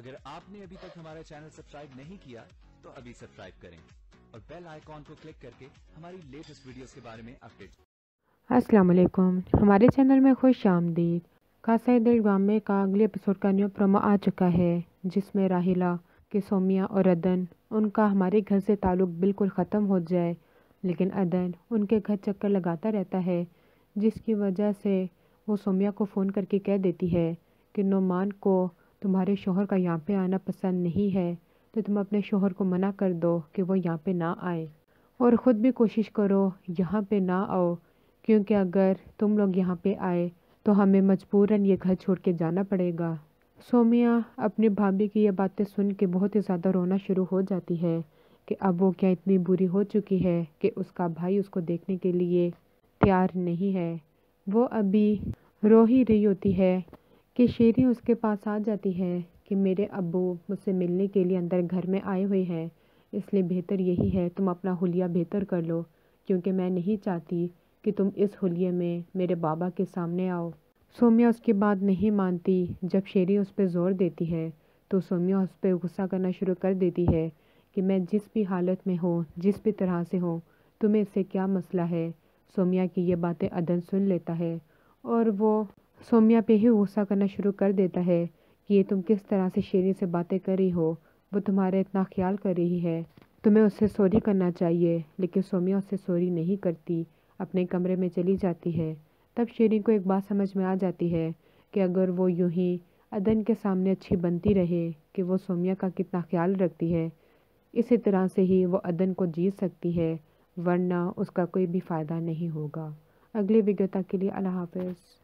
अगर आपने अभी तक हमारा चैनल सब्सक्राइब नहीं किया तो अभी सब्सक्राइब करें और बेल आइकॉन को क्लिक करके हमारी लेटेस्ट वीडियोस के बारे में अपडेट। अस्सलाम वालेकुम, हमारे चैनल में खुश आमदीद। कासा दिल ड्रामे का अगले एपिसोड का न्यू प्रोमो आ चुका है, जिसमें राहिला कि सोमिया और अदन उनका हमारे घर से ताल्लुक़ बिल्कुल ख़त्म हो जाए, लेकिन अदन उनके घर चक्कर लगाता रहता है, जिसकी वजह से वो सोमिया को फ़ोन करके कह देती है कि नुमान को तुम्हारे शोहर का यहाँ पे आना पसंद नहीं है, तो तुम अपने शोहर को मना कर दो कि वो यहाँ पे ना आए और ख़ुद भी कोशिश करो यहाँ पे ना आओ, क्योंकि अगर तुम लोग यहाँ पे आए तो हमें मजबूरन ये घर छोड़ के जाना पड़ेगा। सोमिया अपनी भाभी की ये बातें सुन के बहुत ही ज़्यादा रोना शुरू हो जाती है कि अब वो क्या इतनी बुरी हो चुकी है कि उसका भाई उसको देखने के लिए तैयार नहीं है। वो अभी रो ही रही होती है कि शेरी उसके पास आ जाती है कि मेरे अब्बू मुझसे मिलने के लिए अंदर घर में आए हुए हैं, इसलिए बेहतर यही है तुम अपना हुलिया बेहतर कर लो, क्योंकि मैं नहीं चाहती कि तुम इस हुलिये में मेरे बाबा के सामने आओ। सोमिया उसकी बात नहीं मानती। जब शेरी उस पर ज़ोर देती है तो सोमिया उस पर गुस्सा करना शुरू कर देती है कि मैं जिस भी हालत में हूँ, जिस भी तरह से हूँ, तुम्हें इससे क्या मसला है। सोमिया की ये बातें अदन सुन लेता है और वो सोमिया पे ही गुस्सा करना शुरू कर देता है कि ये तुम किस तरह से शेरी से बातें कर रही हो, वो तुम्हारा इतना ख्याल कर रही है, तुम्हें उससे सॉरी करना चाहिए। लेकिन सोमिया उससे सॉरी नहीं करती, अपने कमरे में चली जाती है। तब शेरी को एक बात समझ में आ जाती है कि अगर वो यूं ही अदन के सामने अच्छी बनती रहे कि वो सोमिया का कितना ख्याल रखती है, इसी तरह से ही वो अदन को जीत सकती है, वरना उसका कोई भी फ़ायदा नहीं होगा। अगली वीडियो तक के लिए अल्लाह हाफ़िज़।